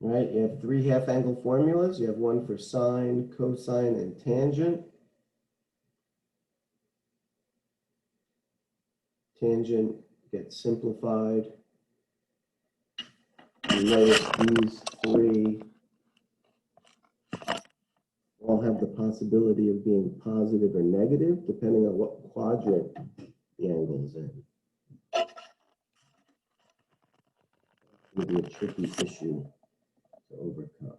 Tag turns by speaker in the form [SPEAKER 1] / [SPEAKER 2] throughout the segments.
[SPEAKER 1] right? You have three half-angle formulas. You have one for sine, cosine, and tangent. Tangent gets simplified. You notice these three all have the possibility of being positive or negative, depending on what quadrant the angle is in. It would be a tricky issue to overcome.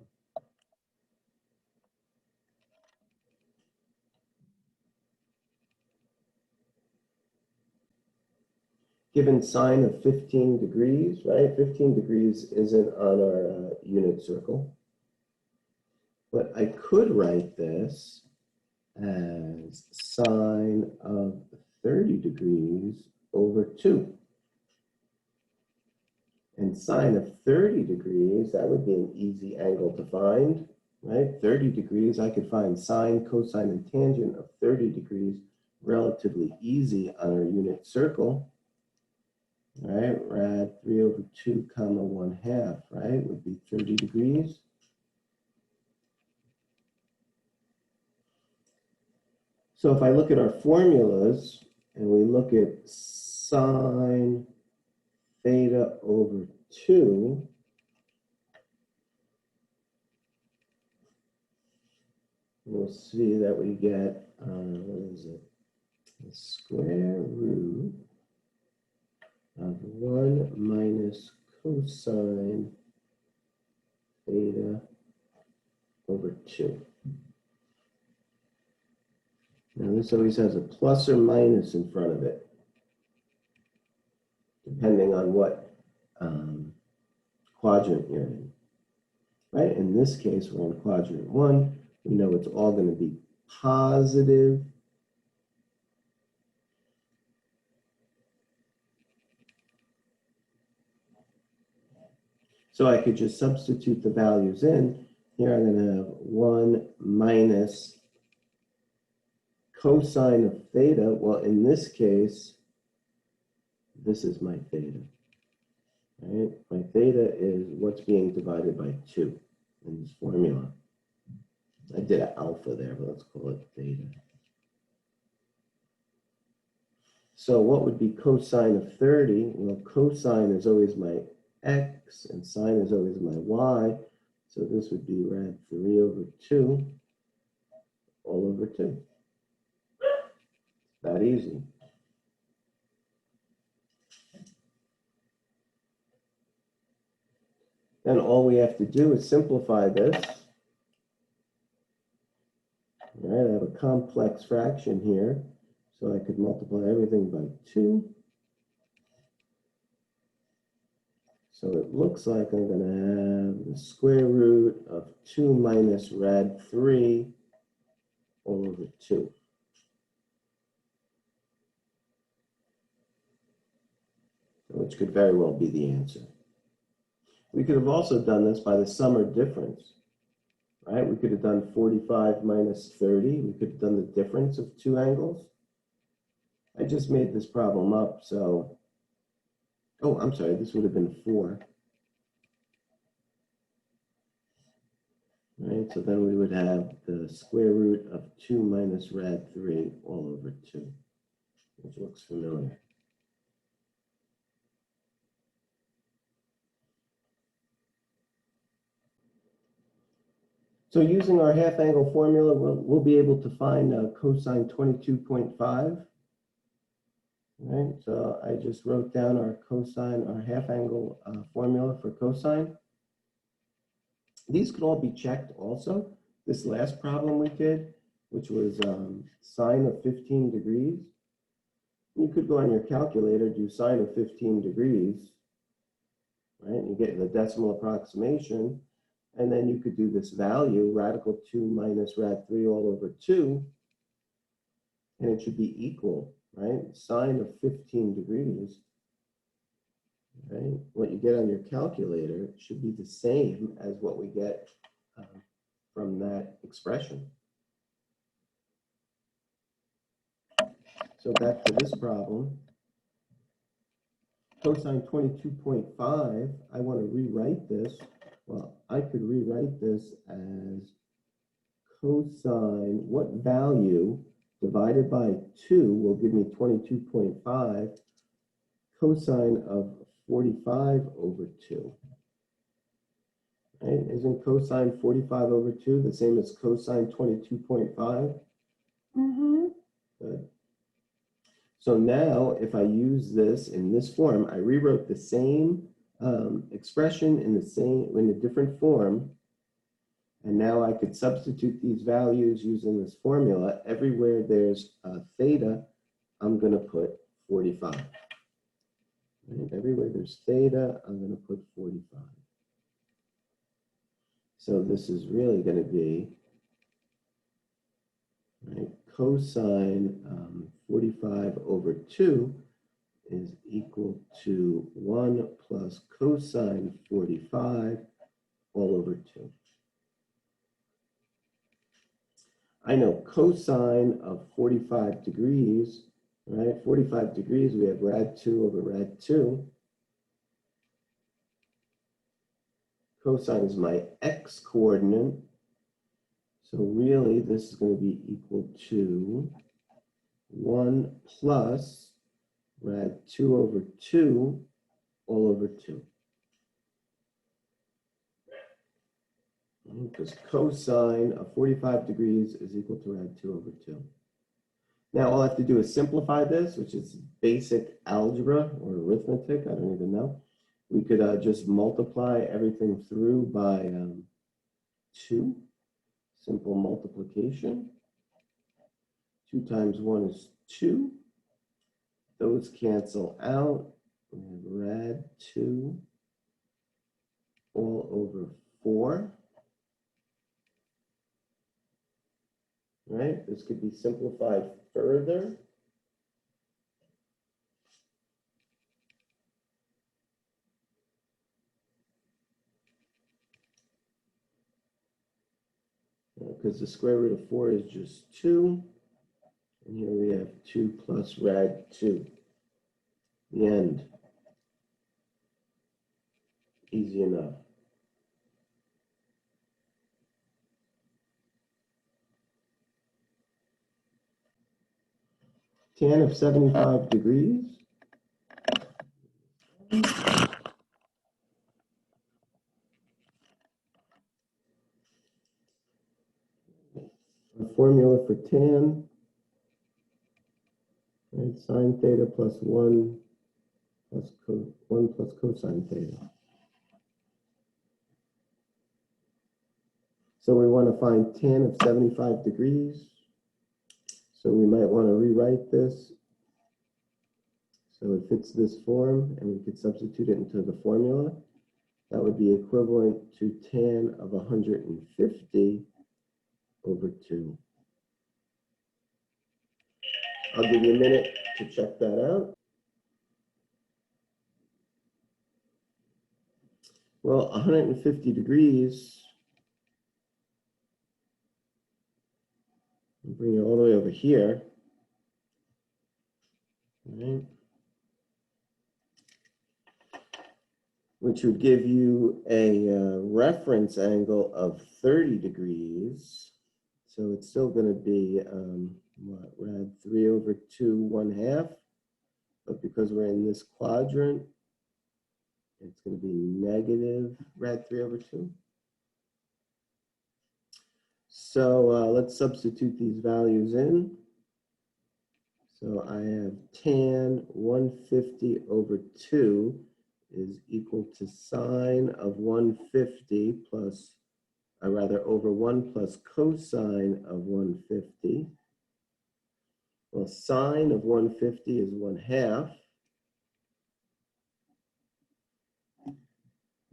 [SPEAKER 1] Given sine of 15 degrees, right? 15 degrees isn't on our unit circle. But I could write this as sine of 30 degrees over 2. And sine of 30 degrees, that would be an easy angle to find, right? 30 degrees, I could find sine, cosine, and tangent of 30 degrees relatively easy on our unit circle. Right, rad 3 over 2 comma 1/2, right, would be 30 degrees. So if I look at our formulas and we look at sine theta over 2, we'll see that we get, what is it, the square root of 1 minus cosine theta over 2. Now this always has a plus or minus in front of it, depending on what quadrant you're in. Right? In this case, we're in quadrant 1. We know it's all going to be positive. So I could just substitute the values in. Here I'm going to have 1 minus cosine of theta. Well, in this case, this is my theta. Right? My theta is what's being divided by 2 in this formula. I did an alpha there, but let's call it theta. So what would be cosine of 30? Well, cosine is always my x, and sine is always my y. So this would be rad 3 over 2 all over 2. That easy. Then all we have to do is simplify this. All right, I have a complex fraction here, so I could multiply everything by 2. So it looks like I'm going to have the square root of 2 minus rad 3 all over 2. Which could very well be the answer. We could have also done this by the sum or difference, right? We could have done 45 minus 30. We could have done the difference of two angles. I just made this problem up, so, oh, I'm sorry, this would have been 4. Right, so then we would have the square root of 2 minus rad 3 all over 2, which looks familiar. So using our half angle formula, we'll be able to find cosine 22.5. Right, so I just wrote down our cosine, our half angle formula for cosine. These could all be checked also. This last problem we did, which was sine of 15 degrees. You could go on your calculator, do sine of 15 degrees, right? You get the decimal approximation. And then you could do this value, radical 2 minus rad 3 all over 2, and it should be equal, right? Sine of 15 degrees, right? What you get on your calculator should be the same as what we get from that expression. So back to this problem. Cosine 22.5, I want to rewrite this Well, I could rewrite this as cosine, what value divided by 2 will give me 22.5 cosine of 45 over 2. Right? Isn't cosine 45 over 2 the same as cosine 22.5?
[SPEAKER 2] Mm-hmm.
[SPEAKER 1] Good. So now if I use this in this form, I rewrote the same expression in a different form. And now I could substitute these values using this formula. Everywhere there's theta, I'm going to put 45. Right? Everywhere there's theta, I'm going to put 45. So this is really going to be, right, cosine 45 over 2 is equal to 1 plus cosine 45 all over 2. I know cosine of 45 degrees, right? 45 degrees, we have rad 2 over rad 2. Cosine is my x coordinate. So really, this is going to be equal to 1 plus rad 2 over 2 all over 2. Because cosine of 45 degrees is equal to rad 2 over 2. Now all I have to do is simplify this, which is basic algebra or arithmetic, I don't even know. We could just multiply everything through by 2, simple multiplication. 2 times 1 is 2. Those cancel out. We have rad 2 all over 4. Right? This could be simplified further. Because the square root of 4 is just 2. And here we have 2 plus rad 2. The end. Easy enough. Tan of 75 degrees. A formula for tan, right? Sine theta plus 1 plus cosine theta. So we want to find tan of 75 degrees. So we might want to rewrite this so it fits this form, and we could substitute it into the formula. That would be equivalent to tan of 150 over 2. I'll give you a minute to check that out. Well, 150 degrees, I'll bring it all the way over here. Right. Which would give you a reference angle of 30 degrees. So it's still going to be, what, rad 3 over 2, 1/2. But because we're in this quadrant, it's going to be negative rad 3 over 2. So let's substitute these values in. So I have tan 150 over 2 is equal to sine of 150 plus, or rather over 1 plus cosine of 150. Well, sine of 150 is 1/2.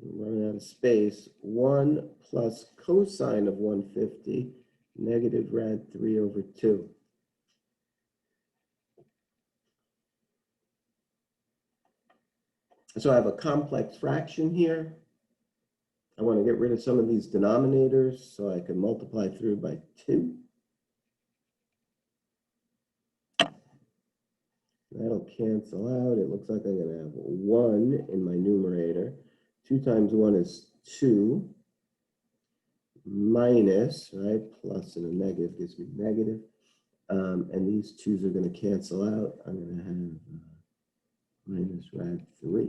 [SPEAKER 1] Running out of space. 1 plus cosine of 150, negative rad 3 over 2. So I have a complex fraction here. I want to get rid of some of these denominators so I can multiply through by 2. That'll cancel out. It looks like I'm going to have 1 in my numerator. 2 times 1 is 2 minus, right, plus and a negative gives me negative. And these 2's are going to cancel out. I'm going to have minus rad 3.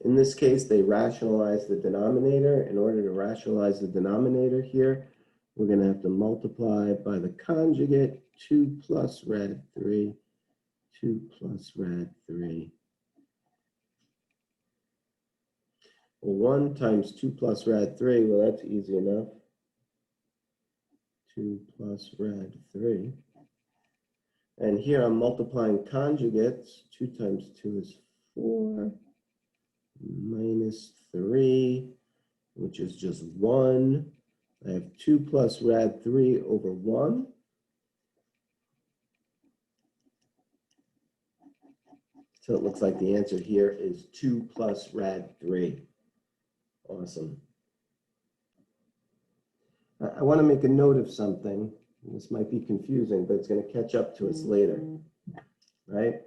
[SPEAKER 1] In this case, they rationalize the denominator. In order to rationalize the denominator here, we're going to have to multiply by the conjugate, 2 plus rad 3, 2 plus rad 3. Well, 1 times 2 plus rad 3, well, that's easy enough. 2 plus rad 3. And here I'm multiplying conjugates. 2 times 2 is 4. Minus 3, which is just 1. I have 2 plus rad 3 over 1. So it looks like the answer here is 2 plus rad 3. Awesome. I want to make a note of something. This might be confusing, but it's going to catch up to us later. Right?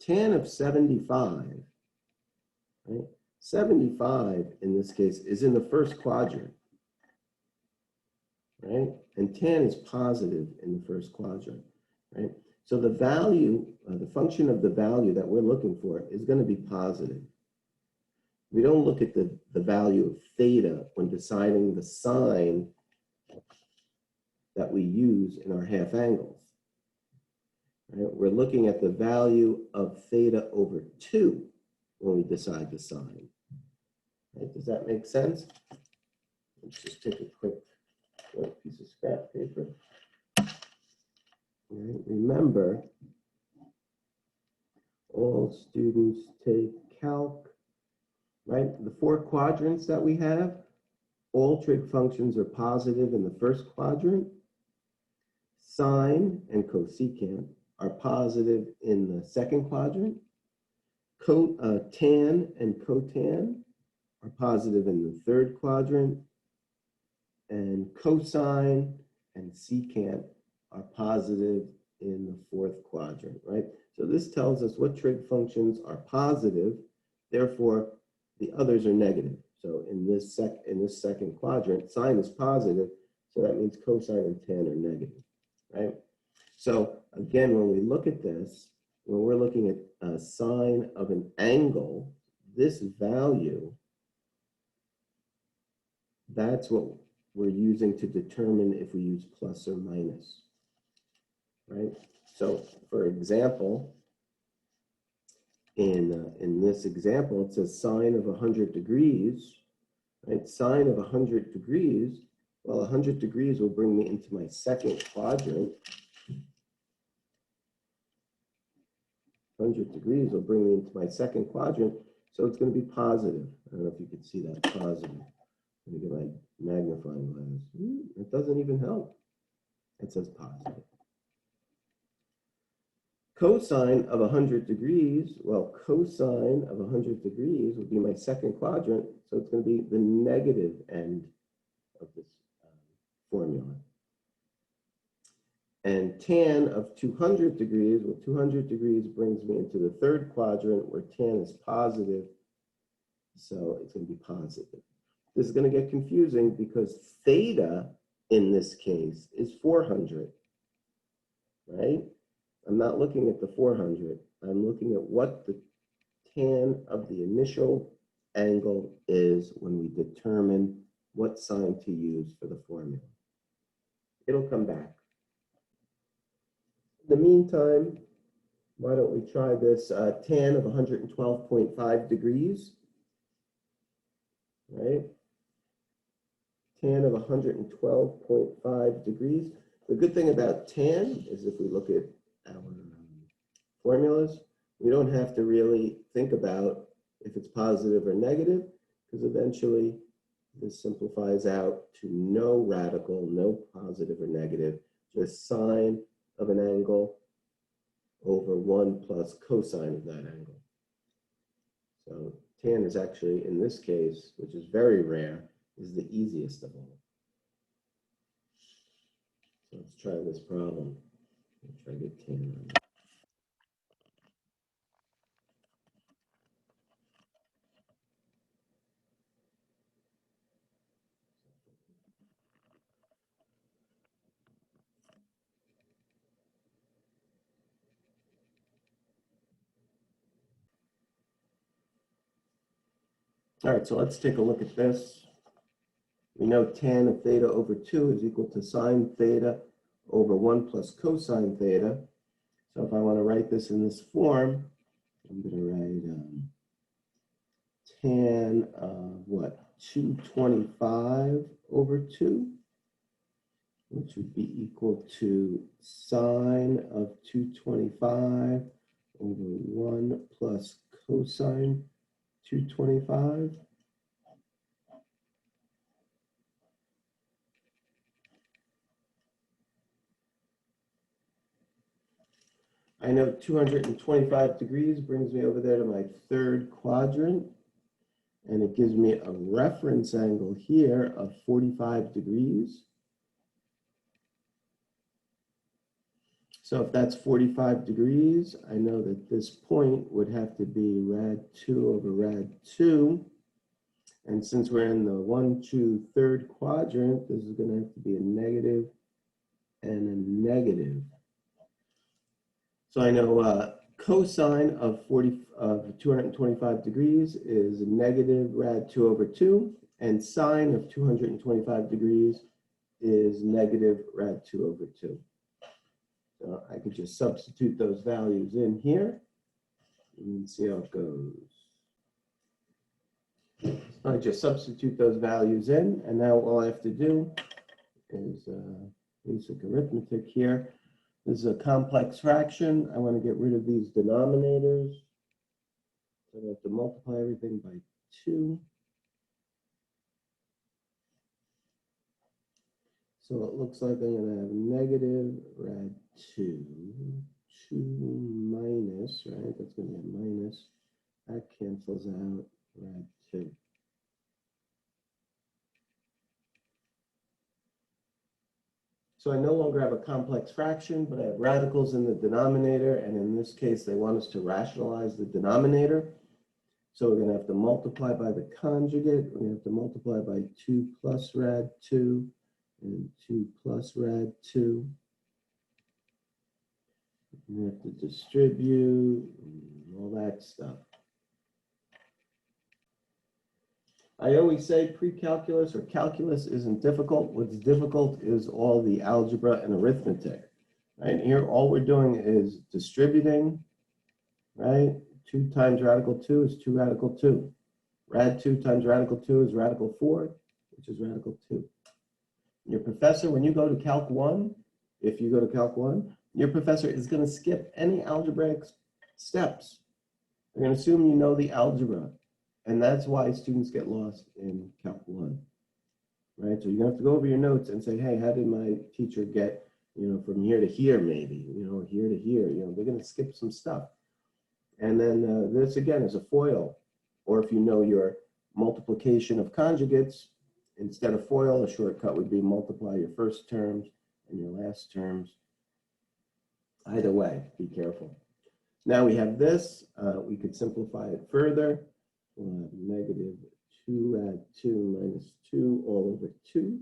[SPEAKER 1] Tan of 75, right? 75 in this case is in the first quadrant, right? And tan is positive in the first quadrant, right? So the value, the function of the value that we're looking for is going to be positive. We don't look at the value of theta when deciding the sign that we use in our half angles. Right? We're looking at the value of theta over 2 when we decide the sign. Right? Does that make sense? Let's just take a quick piece of scrap paper. Right? Remember, all students take calc, right? The 4 quadrants that we have, all trig functions are positive in the first quadrant. Sine and cosecant are positive in the second quadrant. Tan and cotan are positive in the third quadrant. And cosine and secant are positive in the fourth quadrant, right? So this tells us what trig functions are positive, therefore the others are negative. So in this second quadrant, sine is positive, so that means cosine and tan are negative, right? So again, when we look at this, when we're looking at a sine of an angle, this value, that's what we're using to determine if we use plus or minus, right? So for example, in this example, it says sine of 100 degrees, right? Sine of 100 degrees, well, 100 degrees will bring me into my second quadrant. 100 degrees will bring me into my second quadrant, so it's going to be positive. I don't know if you can see that, positive. Let me get my magnifying glass. It doesn't even help. It says positive. Cosine of 100 degrees, well, cosine of 100 degrees would be my second quadrant, so it's going to be the negative end of this formula. And tan of 200 degrees, well, 200 degrees brings me into the third quadrant where tan is positive, so it's going to be positive. This is going to get confusing because theta in this case is 400, right? I'm not looking at the 400. I'm looking at what the tan of the initial angle is when we determine what sign to use for the formula. It'll come back. In the meantime, why don't we try this tan of 112.5 degrees, right? Tan of 112.5 degrees. The good thing about tan is if we look at our formulas, we don't have to really think about if it's positive or negative, because eventually this simplifies out to no radical, no positive or negative, just sine of an angle over 1 plus cosine of that angle. So tan is actually, in this case, which is very rare, is the easiest of all. So let's try this problem. I'll try to get tan on it. All right, so let's take a look at this. We know tan of theta over 2 is equal to sine theta over 1 plus cosine theta. So if I want to write this in this form, I'm going to write tan of what? 225 over 2, which would be equal to sine of 225 over 1 plus cosine 225. I know 225 degrees brings me over there to my third quadrant, and it gives me a reference angle here of 45 degrees. So if that's 45 degrees, I know that this point would have to be rad 2 over rad 2. And since we're in the 1, 2, third quadrant, this is going to have to be a negative and a negative. So I know cosine of 225 degrees is negative rad 2 over 2, and sine of 225 degrees is negative rad 2 over 2. So I could just substitute those values in here and see how it goes. I just substitute those values in, and now all I have to do is basic arithmetic here. This is a complex fraction. I want to get rid of these denominators. So I have to multiply everything by 2. So it looks like I'm going to have negative rad 2, 2 minus, right? That's going to be a minus. That cancels out rad 2. So I no longer have a complex fraction, but I have radicals in the denominator, and in this case, they want us to rationalize the denominator. So we're going to have to multiply by the conjugate. We're going to have to multiply by 2 plus rad 2 and 2 plus rad 2. We have to distribute and all that stuff. I always say pre-calculus or calculus isn't difficult. What's difficult is all the algebra and arithmetic. Right here, all we're doing is distributing, right? 2 times radical 2 is 2 radical 2. Rad 2 times radical 2 is radical 4, which is radical 2. Your professor, when you go to Calc 1, if you go to Calc 1, your professor is going to skip any algebraic steps. They're going to assume you know the algebra. And that's why students get lost in Calc 1, right? So you're going to have to go over your notes and say, hey, how did my teacher get, from here to here maybe, here to here? They're going to skip some stuff. And then this, again, is a FOIL. Or if you know your multiplication of conjugates, instead of FOIL, a shortcut would be multiply your first terms and your last terms. Either way, be careful. Now we have this. We could simplify it further. We'll have negative 2 rad 2 minus 2 all over 2.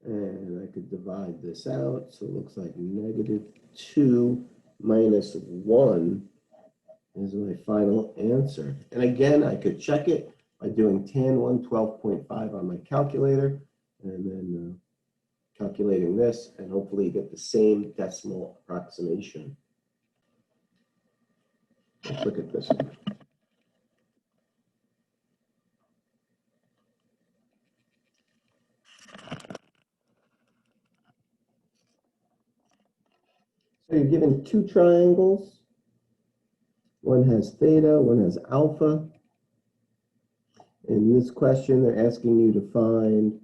[SPEAKER 1] And I could divide this out. So it looks like negative 2 minus 1 is my final answer. And again, I could check it by doing tan 112.5 on my calculator and then calculating this, and hopefully you get the same decimal approximation. Let's look at this one. So you're given 2 triangles. One has theta, one has alpha. In this question, they're asking you to find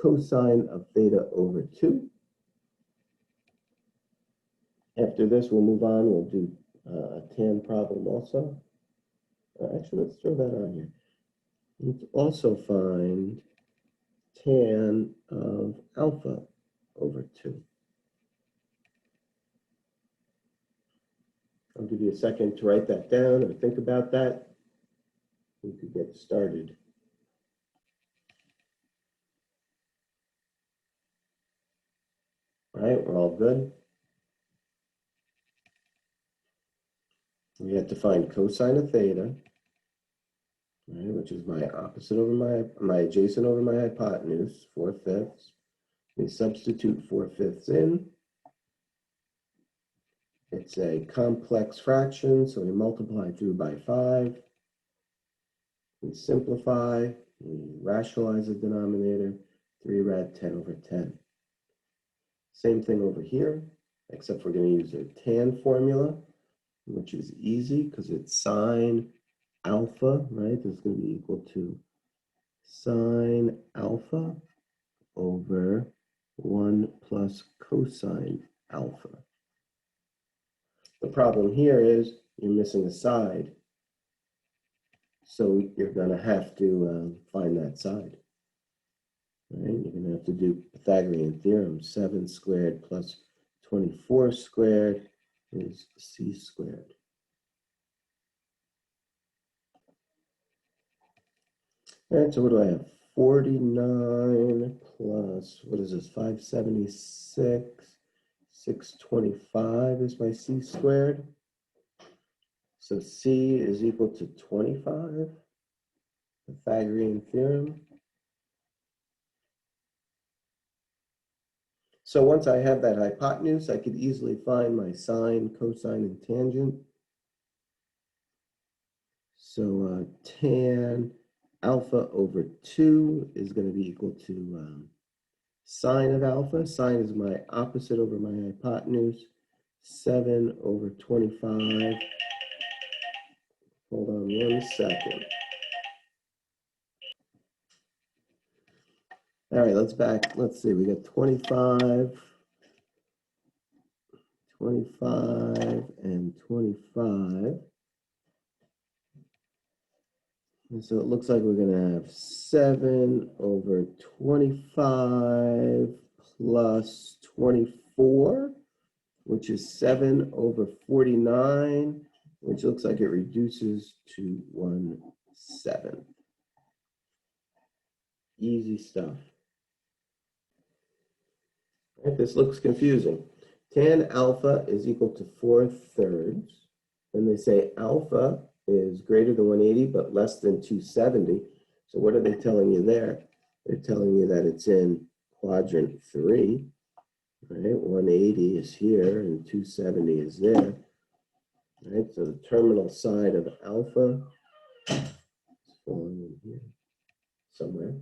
[SPEAKER 1] cosine of theta over 2. After this, we'll move on. We'll do a tan problem also. Actually, let's throw that on here. Let's also find tan of alpha over 2. I'll give you a second to write that down or think about that. We could get started. All right, we're all good. we have to find cosine of theta, right, which is my opposite over my adjacent over my hypotenuse, 4/5. We substitute 4/5 in. It's a complex fraction, so we multiply through by 5. We simplify, we rationalize the denominator, 3 rad 10 over 10. Same thing over here, except we're going to use a tan formula, which is easy because it's sine alpha, right? This is going to be equal to sine alpha over 1 plus cosine alpha. The problem here is you're missing a side, so you're going to have to find that side. Right? You're going to have to do Pythagorean theorem. 7 squared plus 24 squared is c squared. All right, so what do I have? 49 plus, what is this, 576, 625 is my c squared. So c is equal to 25, Pythagorean theorem. So once I have that hypotenuse, I could easily find my sine, cosine, and tangent. So tan alpha over 2 is going to be equal to sine of alpha. Sine is my opposite over my hypotenuse. 7 over 25. Hold on 1 second. All right, let's see, we got 25, 25, and 25. And so it looks like we're going to have 7 over 25 plus 24, which is 7 over 49, which looks like it reduces to 1/7. Easy stuff. All right, this looks confusing. Tan alpha is equal to 4/3. And they say alpha is greater than 180 but less than 270. So what are they telling you there? They're telling you that it's in quadrant 3. Right? 180 is here and 270 is there. Right? So the terminal side of alpha is falling in here somewhere.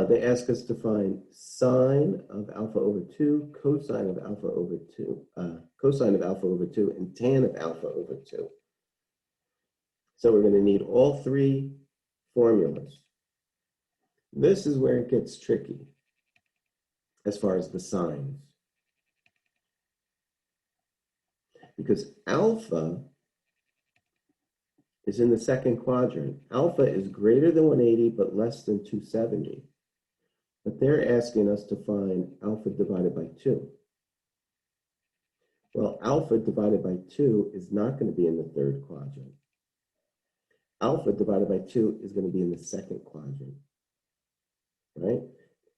[SPEAKER 1] They ask us to find sine of alpha over 2, cosine of alpha over 2, cosine of alpha over 2, and tan of alpha over 2. So we're going to need all 3 formulas. This is where it gets tricky as far as the signs. Because alpha is in the second quadrant. Alpha is greater than 180 but less than 270. But they're asking us to find alpha divided by 2. Well, alpha divided by 2 is not going to be in the third quadrant. Alpha divided by 2 is going to be in the second quadrant, right?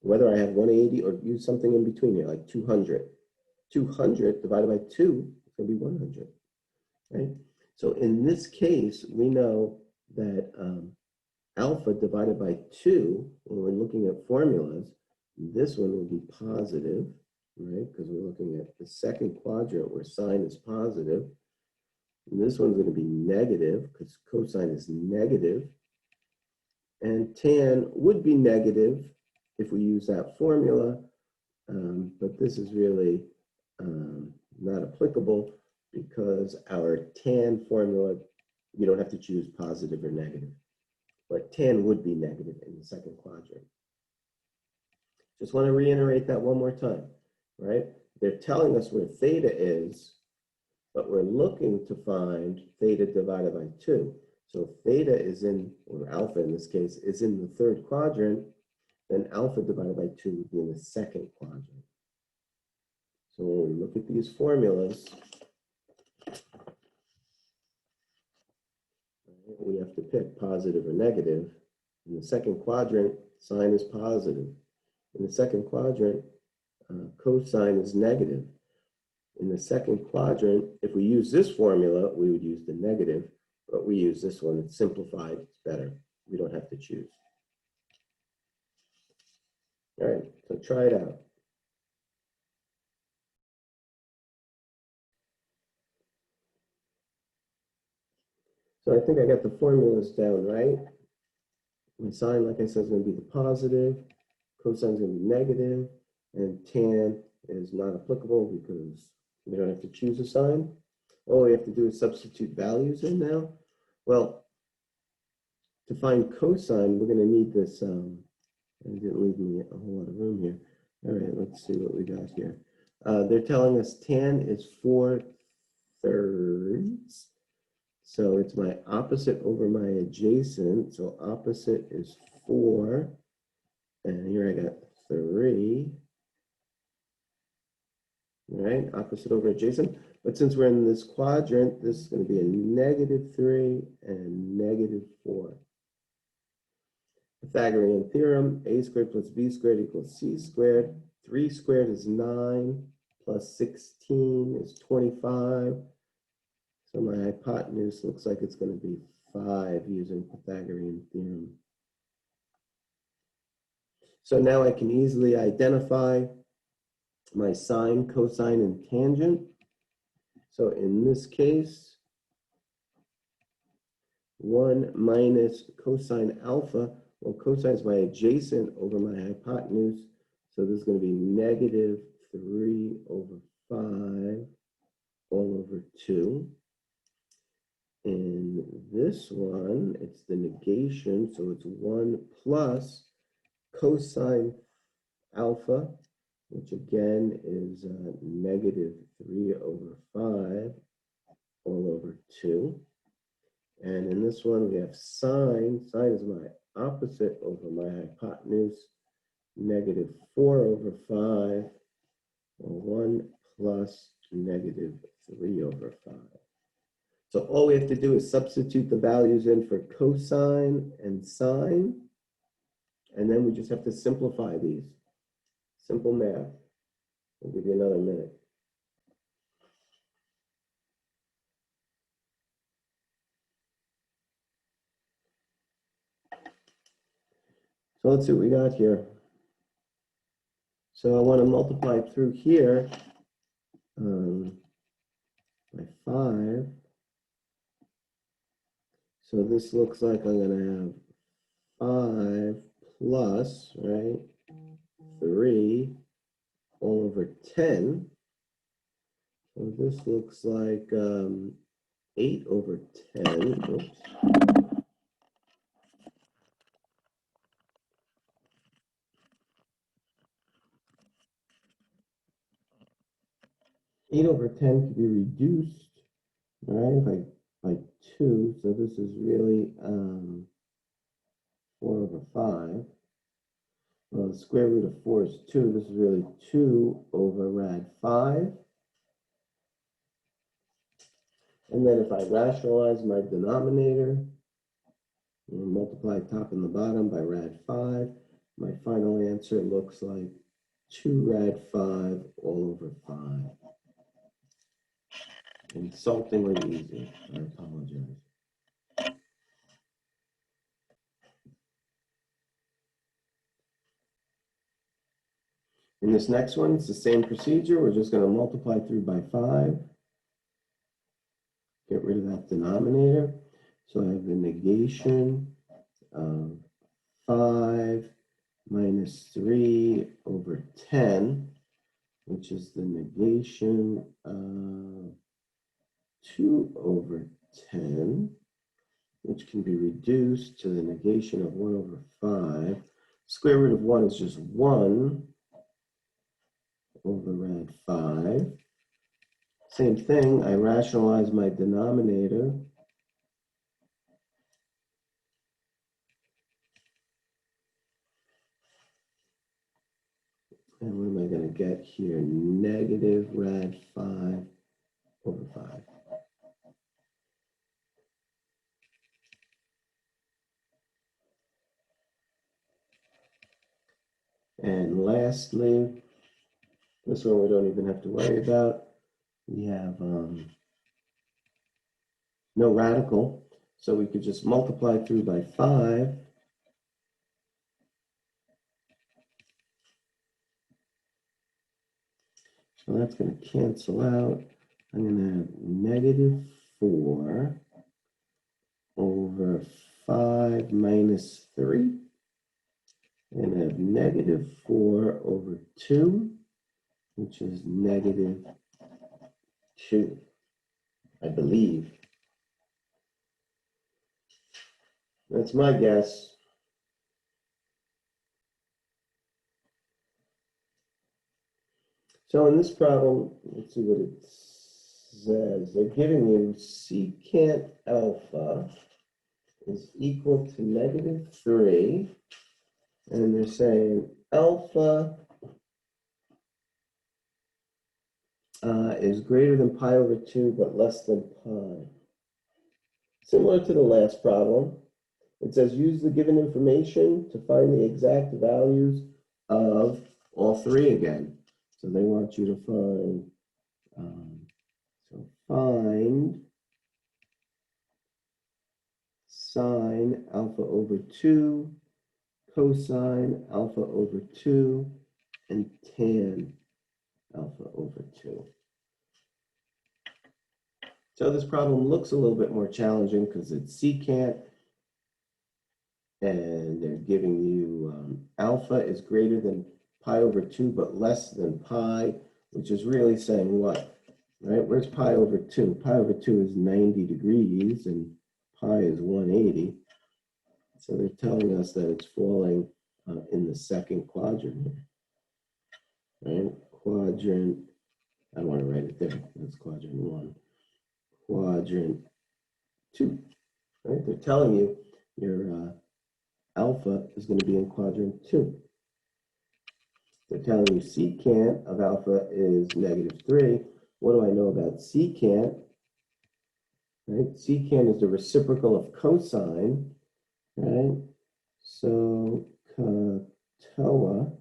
[SPEAKER 1] Whether I have 180 or use something in between here, like 200. 200 divided by 2 is going to be 100, right? So in this case, we know that alpha divided by 2, when we're looking at formulas, this one will be positive, right? Because we're looking at the second quadrant where sine is positive. And this one's going to be negative because cosine is negative. And tan would be negative if we use that formula, but this is really not applicable because our tan formula, you don't have to choose positive or negative. But tan would be negative in the second quadrant. Just want to reiterate that one more time, right? They're telling us where theta is, but we're looking to find theta divided by 2. So if theta is in, or alpha in this case, is in the third quadrant, then alpha divided by 2 would be in the second quadrant. So when we look at these formulas, we have to pick positive or negative. In the second quadrant, sine is positive. In the second quadrant, cosine is negative. In the second quadrant, if we use this formula, we would use the negative, but we use this one. It's simplified. It's better. We don't have to choose. All right, so try it out. So I think I got the formulas down right. My sine, like I said, is going to be the positive. Cosine is going to be negative. And tan is not applicable because we don't have to choose a sign. All we have to do is substitute values in now. Well, to find cosine, we're going to need this. It didn't leave me a whole lot of room here. All right, let's see what we got here. They're telling us tan is 4/3. So it's my opposite over my adjacent. So opposite is 4. And here I got 3. All right, opposite over adjacent. But since we're in this quadrant, this is going to be a -3 and -4. Pythagorean theorem, a squared plus b squared equals c squared. 3 squared is 9, plus 16 is 25. So my hypotenuse looks like it's going to be 5 using Pythagorean theorem. So now I can easily identify my sine, cosine, and tangent. So in this case, 1 minus cosine alpha. Well, cosine is my adjacent over my hypotenuse. So this is going to be -3/5 all over 2. In this one, it's the negation. So it's 1 plus cosine alpha, which again is -3/5 all over 2. And in this one, we have sine. Sine is my opposite over my hypotenuse, -4/5, or 1 plus -3/5. So all we have to do is substitute the values in for cosine and sine, and then we just have to simplify these. Simple math. I'll give you another minute. So let's see what we got here. So I want to multiply through here by 5. So this looks like I'm going to have 5 plus, right, 3 all over 10. So this looks like 8 over 10. Oops. Eight over 10 can be reduced, all right, by 2. So this is really 4/5. Well, the square root of 4 is 2. This is really 2 over rad 5. And then if I rationalize my denominator, multiply top and the bottom by rad 5, my final answer looks like 2 rad 5 all over 5. Insultingly easy. I apologize. In this next one, it's the same procedure. We're just going to multiply through by 5. Get rid of that denominator. So I have the negation of 5 minus 3 over 10, which is the negation of 2 over 10, which can be reduced to the negation of 1 over 5. Square root of 1 is just 1 over rad 5. Same thing, I rationalize my denominator. And what am I going to get here? Negative rad 5 over 5. And lastly, this one we don't even have to worry about. we have no radical, so we could just multiply through by 5. So that's going to cancel out. I'm going to have negative 4 over 5 minus 3. And I have negative 4 over 2, which is negative 2, I believe. That's my guess. So in this problem, let's see what it says. They're giving you secant alpha is equal to negative 3. And they're saying alpha is greater than pi over 2, but less than pi. Similar to the last problem, it says use the given information to find the exact values of all three again. So they want you to find, find sine alpha over 2, cosine alpha over 2, and tan alpha over 2. So this problem looks a little bit more challenging because it's secant, and they're giving you alpha is greater than pi over 2, but less than pi, which is really saying what, right? Where's pi over 2? Pi over 2 is 90 degrees, and pi is 180. So they're telling us that it's falling in the second quadrant here, right? Quadrant, I don't want to write it there. That's quadrant 1. Quadrant 2, right? They're telling you your alpha is going to be in quadrant 2. They're telling you secant of alpha is negative 3. What do I know about secant? Right? Secant is the reciprocal of cosine, right? So catoa.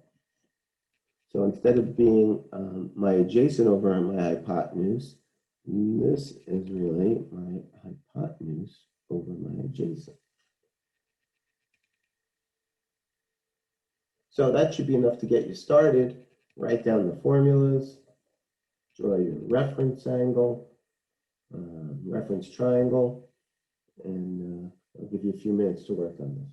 [SPEAKER 1] So instead of being my adjacent over my hypotenuse, this is really my hypotenuse over my adjacent. So that should be enough to get you started. Write down the formulas, draw your reference angle, reference triangle, and I'll give you a few minutes to work on this.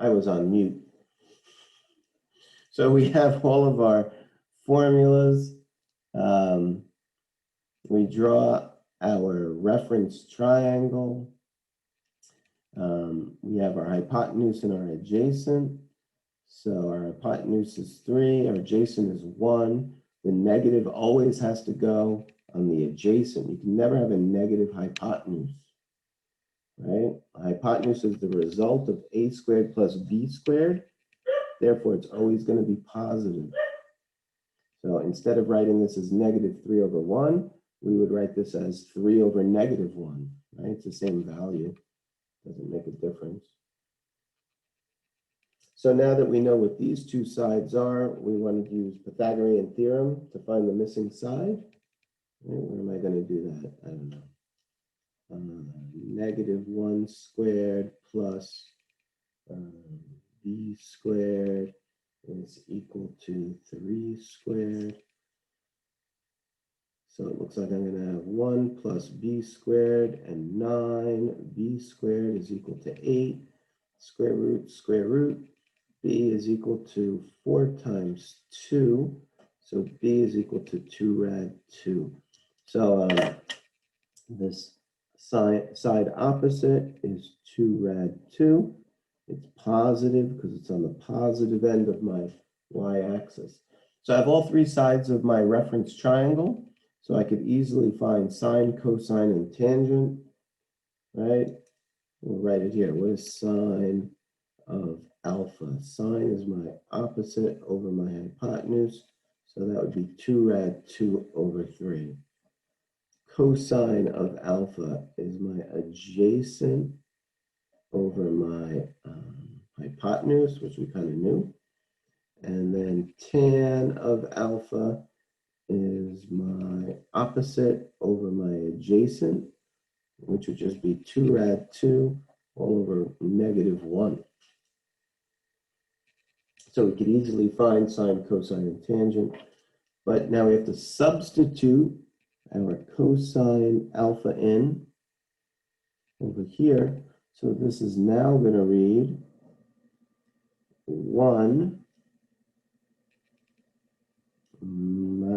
[SPEAKER 1] I was on mute. So we have all of our formulas. We draw our reference triangle. We have our hypotenuse and our adjacent. So our hypotenuse is 3, our adjacent is 1. The negative always has to go on the adjacent. You can never have a negative hypotenuse, right? Hypotenuse is the result of a squared plus b squared. Therefore, it's always going to be positive. So instead of writing this as negative 3 over 1, we would write this as 3 over negative 1, right? It's the same value. Doesn't make a difference. So now that we know what these two sides are, we want to use Pythagorean theorem to find the missing side. Where am I going to do that? I don't know. Negative 1 squared plus b squared is equal to 3 squared. So it looks like I'm going to have 1 plus b squared and 9. B squared is equal to 8. Square root. B is equal to 4 times 2. So B is equal to 2 rad 2. So this side opposite is 2 rad 2. It's positive because it's on the positive end of my y-axis. So I have all three sides of my reference triangle. So I could easily find sine, cosine, and tangent, right? We'll write it here. What is sine of alpha? Sine is my opposite over my hypotenuse. So that would be 2 rad 2 over 3. Cosine of alpha is my adjacent over my hypotenuse, which we kind of knew. And then tan of alpha is my opposite over my adjacent, which would just be 2 rad 2 all over -1. So we could easily find sine, cosine, and tangent. But now we have to substitute our cosine alpha in over here. So this is now going to read 1 minus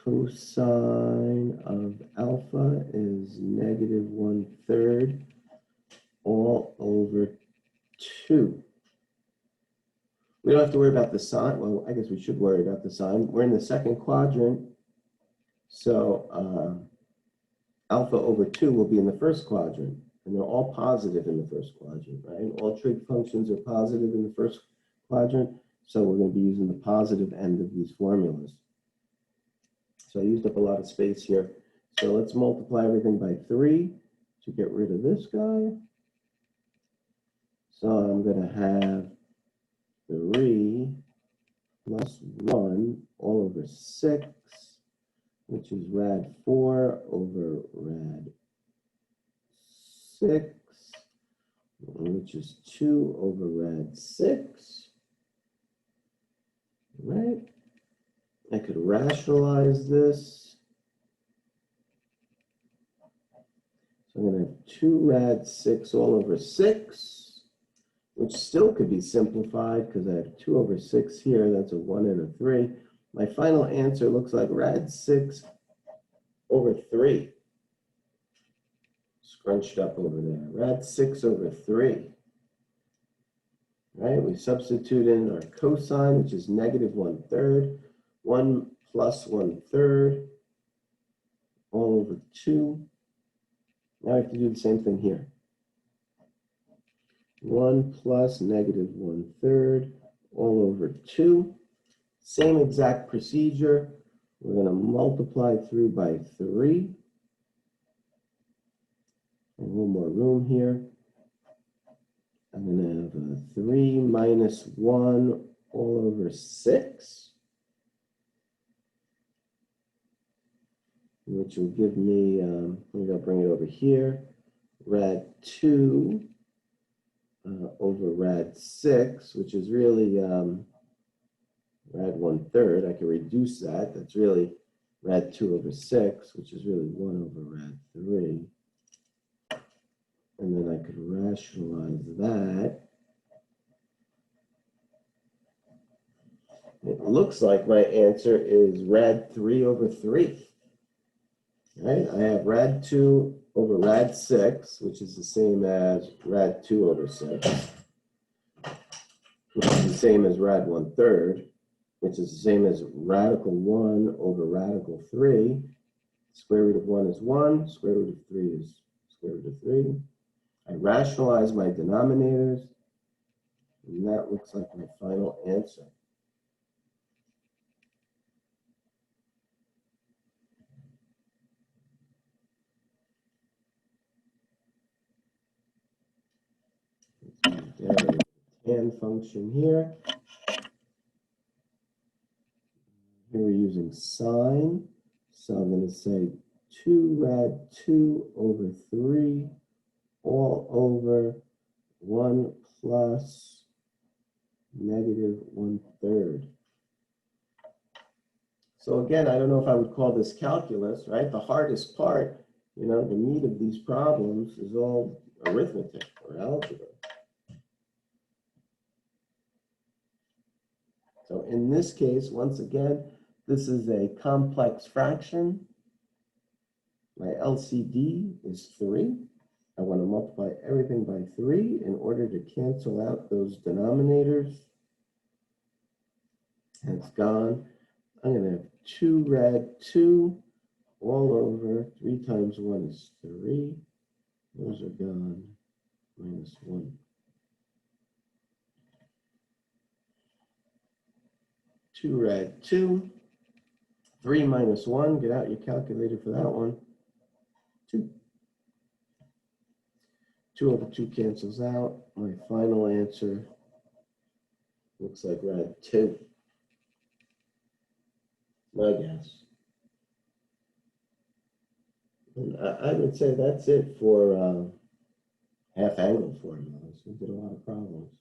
[SPEAKER 1] cosine of alpha is -1/3 all over 2. We don't have to worry about the sign. Well, I guess we should worry about the sign. We're in the second quadrant. So alpha over 2 will be in the first quadrant. And they're all positive in the first quadrant, right? All trig functions are positive in the first quadrant. So we're going to be using the positive end of these formulas. So I used up a lot of space here. So let's multiply everything by 3 to get rid of this guy. So I'm going to have 3 plus 1 all over 6, which is rad 4 over rad 6, which is 2 over rad 6, right? I could rationalize this. So I'm going to have 2 rad 6 all over 6, which still could be simplified because I have 2 over 6 here. That's a 1 and a 3. My final answer looks like rad 6 over 3. Scrunched up over there. Rad 6 over 3. Right? We substitute in our cosine, which is -1/3. 1 plus 1/3 all over 2. Now I have to do the same thing here. 1 plus -1/3 all over 2. Same exact procedure. We're going to multiply through by 3. A little more room here. I'm going to have a 3 minus 1 all over 6, which will give me, I'm going to bring it over here, rad 2 over rad 6, which is really rad 1/3. I can reduce that. That's really rad 2 over 6, which is really 1 over rad 3. And then I could rationalize that. It looks like my answer is rad 3 over 3. Right? I have rad 2 over rad 6, which is the same as rad 2 over 6, which is the same as rad 1/3, which is the same as radical 1 over radical 3. Square root of 1 is 1. Square root of 3 is square root of 3. I rationalize my denominators, and that looks like my final answer. Derivate the tan function here. Here we're using sine, so I'm going to say 2 rad 2 over 3 all over 1 plus negative 1/3. So again, I don't know if I would call this calculus, right? The hardest part, the meat of these problems is all arithmetic or algebra. So in this case, once again, this is a complex fraction. My LCD is 3. I want to multiply everything by 3 in order to cancel out those denominators. And it's gone. I'm going to have 2 red, 2 all over. 3 times 1 is 3. Those are gone. Minus 1. 2 red, 2. 3 minus 1. Get out your calculator for that one. 2. 2 over 2 cancels out. My final answer looks like red 2. My guess. And I would say that's it for half angle formulas. We did a lot of problems.